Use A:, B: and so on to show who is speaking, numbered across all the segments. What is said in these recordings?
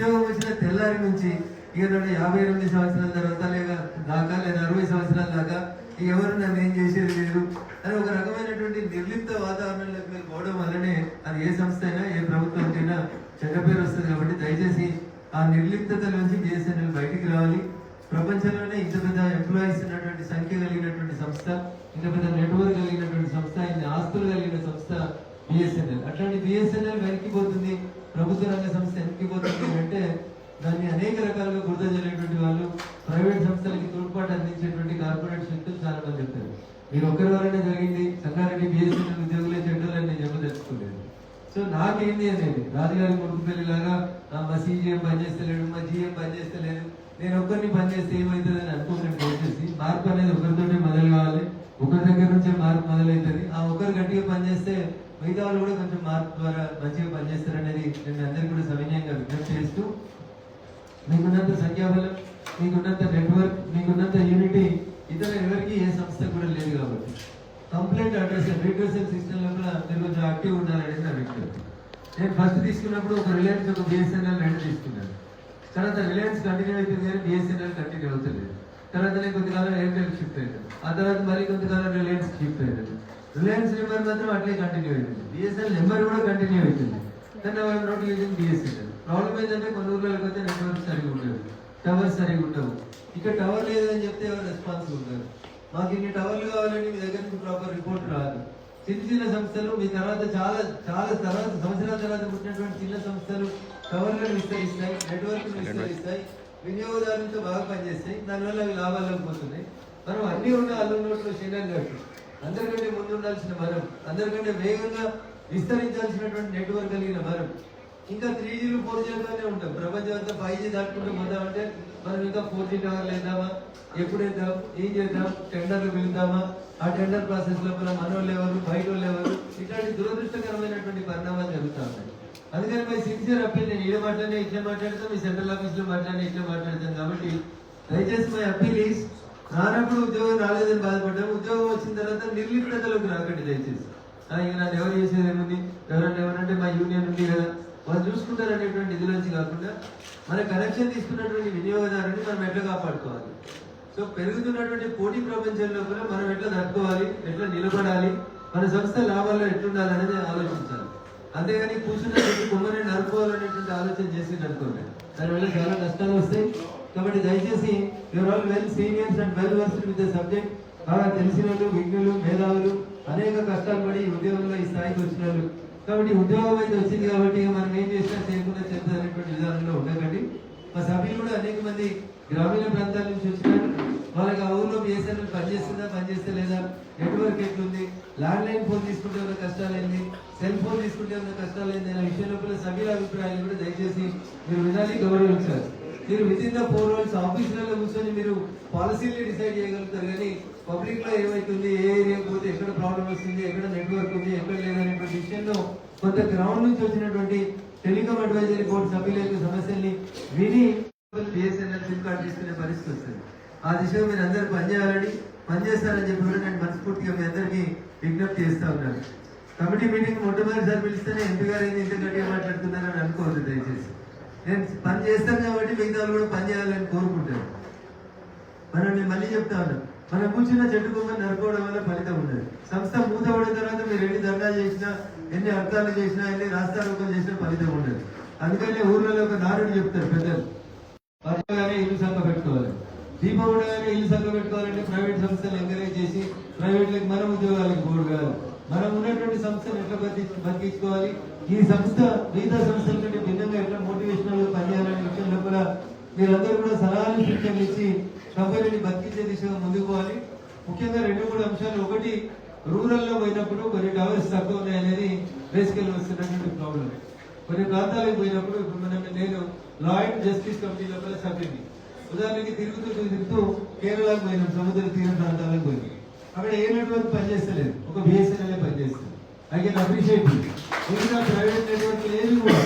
A: ఉద్యోగం వచ్చిన తెల్లారి నుంచి ఇక 52 సంవత్సరాల తర్వాత దాకా లేదా 60 సంవత్సరాల దాకా ఎవరు నన్ను ఏం చేసేది లేదు అని ఒక రకమైనటువంటి నిర్లిప్త వాతావరణంలోకి మీరు పోవడం వల్లనే అది ఏ సంస్థ అయినా ఏ ప్రభుత్వానికైనా చెడ్డ పేరు వస్తుంది. కాబట్టి దయచేసి ఆ నిర్లిప్తత నుంచి బిఎస్ఎన్ఎల్ బయటికి రావాలి. ప్రపంచంలోనే ఇంత పెద్ద ఎంప్లాయీస్ ఉన్నటువంటి సంఖ్య కలిగినటువంటి సంస్థ, ఇంత పెద్ద నెట్వర్క్ కలిగినటువంటి సంస్థ, ఇన్ని ఆస్తులు కలిగిన సంస్థ బిఎస్ఎన్ఎల్. అట్లాంటి బిఎస్ఎన్ఎల్ వెనక్కిపోతుంది, ప్రభుత్వ రంగ సంస్థ వెనక్కిపోతుంది అంటే దాన్ని అనేక రకాలుగా గుర్తు చేయలేటువంటి వాళ్ళు, ప్రైవేట్ సంస్థలకి తోడ్పాటు అందించేటువంటి కార్పొరేట్ శక్తులు చాలా మంది చెప్తారు. మీరు ఒక్కరి వల్లనే జరిగింది, సంగారెడ్డి బిఎస్ఎన్ఎల్ ఉద్యోగులే చెడ్డలని నేను చెప్పదలుచుకోలేదు. సో నాకేంటి అనేది రాజుగారి కొడుకు పెళ్లిలాగా మా సీజీఎం పనిచేస్తలేడు, మా జీఎం పనిచేస్తలేదు, నేను ఒక్కరిని పనిచేస్తే ఏమవుతుంది అని అనుకోకండి. దయచేసి మార్పు అనేది ఒకరితోనే మొదలు కావాలి, ఒకరి దగ్గర నుంచే మార్పు మొదలవుతుంది. ఆ ఒకరు గట్టిగా పనిచేస్తే మిగతా వాళ్ళు కూడా కొంచెం మార్పు ద్వారా మంచిగా పనిచేస్తారనేది నేను అందరికీ కూడా సవినయంగా విజ్ఞప్తి చేస్తూ, మీకున్నంత సంఖ్యాబలం, మీకున్నంత నెట్వర్క్, మీకున్నంత యూనిటీ ఇతర ఎవరికి ఏ సంస్థ కూడా లేదు. కాబట్టి కంప్లైంట్ అడ్రస్ రిడ్రెసల్ సిస్టమ్ లోపల మీరు కొంచెం యాక్టివ్ ఉండాలనేది నా విజ్ఞప్తి. నేను ఫస్ట్ తీసుకున్నప్పుడు ఒక రిలయన్స్, ఒక బిఎస్ఎన్ఎల్ రెండు తీసుకున్నాను. తర్వాత రిలయన్స్ కంటిన్యూ అవుతుంది కానీ బిఎస్ఎన్ఎల్ కంటిన్యూ అవుతలేదు. తర్వాత నేను కొంతకాలం ఎయిర్టెల్ షిఫ్ట్ అయ్యాను, ఆ తర్వాత మళ్ళీ కొంతకాలం రిలయన్స్ షిఫ్ట్ అయ్యాను. రిలయన్స్ నెంబర్ మాత్రం అట్లే కంటిన్యూ అవుతుంది, బిఎస్ఎన్ఎల్ నెంబర్ కూడా కంటిన్యూ అవుతుంది. దాన్ని I'm not using BSNL. Problem ఏంటంటే కొన్ని ఊర్లకి అయితే నెట్వర్క్ సరిగా ఉండదు, టవర్స్ సరిగా ఉండవు. ఇక్కడ టవర్ లేదని చెప్తే ఎవరు రెస్పాన్సిబుల్ ఉంటారు. మాకు ఇన్ని టవర్లు కావాలని మీ దగ్గర నుంచి ప్రాపర్ రిపోర్ట్ రాదు. చిన్న చిన్న సంస్థలు మీ తర్వాత చాలా చాలా తర్వాత సంవత్సరాల తర్వాత పుట్టినటువంటి చిన్న సంస్థలు టవర్లను విస్తరిస్తాయి, నెట్వర్క్ విస్తరిస్తాయి, వినియోగదారులతో బాగా పనిచేస్తాయి, దానివల్ల అవి లాభాలకు పోతున్నాయి. మనం అన్ని ఉన్న అల్లున్నట్లు శరీరం కట్టు అందరికంటే ముందు ఉండాల్సిన మనం, అందరికంటే వేగంగా విస్తరించాల్సినటువంటి నెట్వర్క్ కలిగిన మనం ఇంకా 3Gలు 4Gలోనే ఉంటాం. ప్రపంచం అంతా 5G దాటుకుంటూ పోతామంటే మనం ఇంకా 4G టవర్లు వేద్దామా, ఎప్పుడు వేద్దాం, ఏం చేద్దాం, టెండర్లు పిలుద్దామా, ఆ టెండర్ ప్రాసెస్ లోపల మనోళ్ళు ఎవరు, బయట వాళ్ళు ఎవరు, ఇట్లాంటి దురదృష్టకరమైనటువంటి పరిణామాలు జరుగుతూ ఉంటాయి. అందుకని మై సిన్సియర్ అప్పీల్, నేను ఈడ మాట్లాడినా ఇట్లా మాట్లాడతాం, మీ సెంట్రల్ ఆఫీస్ లో మాట్లాడినా ఇట్లా మాట్లాడతాం. కాబట్టి దయచేసి మై అప్పీల్ ఈస్, రానప్పుడు ఉద్యోగం రాలేదని బాధపడ్డాం, ఉద్యోగం వచ్చిన తర్వాత నిర్లిప్తతలోకి రాకండి దయచేసి. ఇక నన్ను ఎవరు చేసేది ఏముంది, ఎవరంటే మా యూనియన్ ఉంది కదా వాళ్ళు చూసుకుంటారు అనేటువంటి ఇదిలోంచి కాకుండా మన కనెక్షన్ తీసుకున్నటువంటి వినియోగదారుని మనం ఎట్లా కాపాడుకోవాలి. సో పెరుగుతున్నటువంటి పోటీ ప్రపంచంలో కూడా మనం ఎట్లా నడుపుకోవాలి, ఎట్లా నిలబడాలి, మన సంస్థ లాభాల్లో ఎట్లుండాలి అనేది ఆలోచించాలి. అంతేగాని కూర్చున్న కొమ్మని నడుపుకోవాలనేటువంటి ఆలోచన చేసి నడుకోండి, దానివల్ల చాలా నష్టాలు వస్తాయి. కాబట్టి దయచేసి your all well seniors and well versed with the subject. బాగా తెలిసిన వాళ్ళు, విజ్ఞులు, మేధావులు, అనేక కష్టాలు పడి ఉద్యోగంలో ఈ స్థాయికి వచ్చిన వాళ్ళు. కాబట్టి ఉద్యోగం అయితే వచ్చింది కాబట్టి మనం ఏం చేసినా చేయకుండా చేద్దాం అనేటువంటి విధానంలో ఉండకండి. మా సభ్యులు కూడా అనేక మంది గ్రామీణ ప్రాంతాల నుంచి వచ్చినారు. వాళ్ళకి ఆ ఊర్లో బిఎస్ఎన్ఎల్ పనిచేస్తుందా, పనిచేస్తే లేదా, నెట్వర్క్ ఎట్లుంది, ల్యాండ్ లైన్ ఫోన్ తీసుకుంటే ఉన్న కష్టాలు ఏంది, సెల్ ఫోన్ తీసుకుంటే ఉన్న కష్టాలు ఏంది అనే విషయం లోపల సభ్యుల అభిప్రాయాలు కూడా దయచేసి మీరు వినాలి, గౌరవించాలి. మీరు విత్ ఇన్ ద 4 walls ఆఫీసులలో కూర్చొని మీరు పాలసీని డిసైడ్ చేయగలుగుతారు, కానీ పబ్లిక్ లో ఏమైతుంది, ఏ ఏరియాకి పోతే ఎక్కడ ప్రాబ్లం వస్తుంది, ఎక్కడ నెట్వర్క్ ఉంది, ఎక్కడ లేదనేటువంటి విషయంలో కొంత గ్రౌండ్ నుంచి వచ్చినటువంటి టెలికాం అడ్వైజరీ బోర్డు సభ్యుల యొక్క సమస్యల్ని విని బిఎస్ఎన్ఎల్ సిమ్ కార్డు తీసుకునే పరిస్థితి వస్తుంది. ఆ దిశగా మీరు అందరూ పనిచేస్తారని చెప్పి కూడా నేను మనస్ఫూర్తిగా మీ అందరికీ విజ్ఞప్తి చేస్తా ఉన్నాను. కమిటీ మీటింగ్ మొట్టమొదటిసారి పిలిస్తేనే ఎంపీ గారు ఏంది ఇంత గట్టిగా మాట్లాడుతున్నారని అనుకోవద్దు దయచేసి. నేను పని చేస్తాను కాబట్టి మిగతా కూడా పని చేయాలని కోరుకుంటాను. నేను మళ్ళీ చెప్తా ఉన్నాను, మనం కూర్చున్న చెట్టు కొమ్మని నరుకోవడం వల్ల ఫలితం ఉండదు. సంస్థ మూతపడిన తర్వాత మీరు ఎన్ని ధర్నా చేసినా, ఎన్ని అర్థాలు చేసినా, ఎన్ని రాస్తారోకలు చేసినా ఫలితం ఉండదు. అందుకనే ఊర్లలో ఒక నారుడు చెప్తారు పెద్దలు, వర్షగానే ఇల్లు సంఖ పెట్టుకోవాలి, దీపం ఉండగానే ఇల్లు సంఖ పెట్టుకోవాలంటే ప్రైవేట్ సంస్థలు ఎంకరేజ్ చేసి ప్రైవేట్లకి మనం ఉద్యోగాలకు పోడు కాదు, మనం ఉన్నటువంటి సంస్థను ఎట్లా బతికించుకోవాలి, ఈ సంస్థ మిగతా సంస్థల కంటే భిన్నంగా ఎట్లా మోటివేషనల్ పనిచేయాలనే విషయంలో కూడా మీరందరూ కూడా సలహాలు సూచనలు ఇచ్చి కంపెనీని బతికించే దిశగా ముందుకు పోవాలి. ముఖ్యంగా 2-3 అంశాలు. ఒకటి, రూరల్లో పోయినప్పుడు కొన్ని టవర్స్ తక్కువ ఉన్నాయనేది బేసికల్ వస్తున్నటువంటి ప్రాబ్లం. కొన్ని ప్రాంతాలకు పోయినప్పుడు ఇప్పుడు నేను లా అండ్ జస్టిస్ కమిటీ లోపల సభ్యుని, ఉదాహరణకి తిరుగుతూ కేరళకు పోయినాం, సముద్ర తీర ప్రాంతాలకు పోయినాం. అక్కడ ఏ నెట్వర్క్ పనిచేస్తలేదు, ఒక బిఎస్ఎన్ఎల్ పనిచేస్తుంది. I can appreciate. మిగతా ప్రైవేట్ నెట్వర్క్ లేదు కూడా.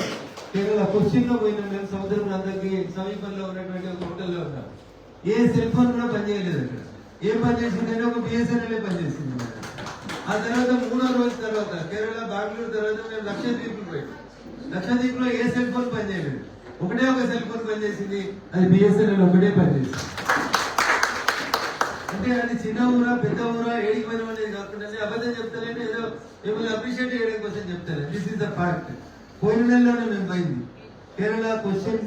A: కేరళ కొచ్చిన్లో పోయినాం మేము, సముద్ర ప్రాంతానికి సమీపంలో ఉన్నటువంటి ఒక హోటల్లో ఉన్నాం. ఏ సెల్ ఫోన్ కూడా పనిచేయలేదు అక్కడ. ఏం పనిచేసిందంటే ఒక బిఎస్ఎన్ఎల్ పనిచేస్తుంది. ఆ తర్వాత 3వ రోజు తర్వాత కేరళ, బెంగళూరు తర్వాత మేము లక్షద్వీప్కి పోయాం. లక్షద్వీప్లో ఏ సెల్ ఫోన్ పనిచేయలేదు. ఒకటే ఒక సెల్ ఫోన్ పనిచేసింది, అది బిఎస్ఎన్ఎల్ ఒకటే పనిచేసింది. అంటే అది చిన్న ఊరా పెద్ద ఊరా ఏడికి పోయిన అనేది కాకుండా అబద్ధం చెప్తారంటే ఏదో మిమ్మల్ని అప్రిషియేట్ చేయడం కోసం చెప్తారు. This is the fact. పోయిన నెలలోనే మేము పోయింది కేరళ, క్వశ్చన్,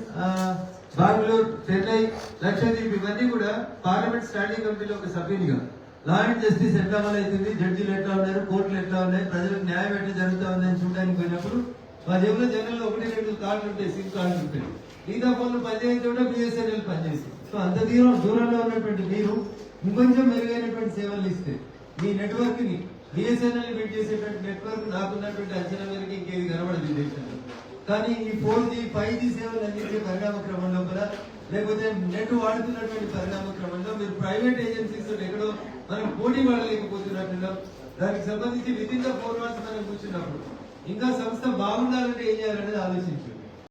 A: బెంగళూరు, చెన్నై, లక్షద్వీప్ ఇవన్నీ కూడా పార్లమెంట్ స్టాండింగ్ కమిటీలో ఒక సభ్యునిగా లా అండ్ జస్టిస్ ఎట్లా అమలు అవుతుంది, జడ్జీలు ఎట్లా ఉన్నారు, కోర్టులు ఎట్లా ఉన్నాయి, ప్రజలకు న్యాయం ఎట్లా జరుగుతా ఉందని చూడడానికి పోయినప్పుడు మా జేబులో జనంలో 1-2 కార్డులు ఉంటాయి, సిమ్ కార్డులు ఉంటాయి. మిగతా ఫోన్లు పనిచేసి కూడా బిఎస్ఎన్ఎల్ పనిచేసి. సో అంత దూరంలో ఉన్నటువంటి మీరు ఇంకొంచెం మెరుగైనటువంటి సేవలు ఇస్తే మీ నెట్వర్క్ ని బిఎస్ఎన్ఎల్ బిల్డ్ చేసేటువంటి నెట్వర్క్ నాకున్నటువంటి అంచనా మేరకు ఇంకేది కనబడదు దేశంలో. కానీ ఈ 4G 5G సేవలు అందించే పరిణామ క్రమంలో కూడా లేకపోతే నెట్ వాడుతున్నటువంటి పరిణామ క్రమంలో మీరు ప్రైవేట్ ఏజెన్సీస్ ఎక్కడో మనం పోటీ పడలేకపోతున్నట్టున్నాం. దానికి సంబంధించి విత్ ఇన్ ద 4 months మనం కూర్చున్నప్పుడు ఇంకా సంస్థ బాగుండాలంటే ఏం చేయాలనేది ఆలోచించాం.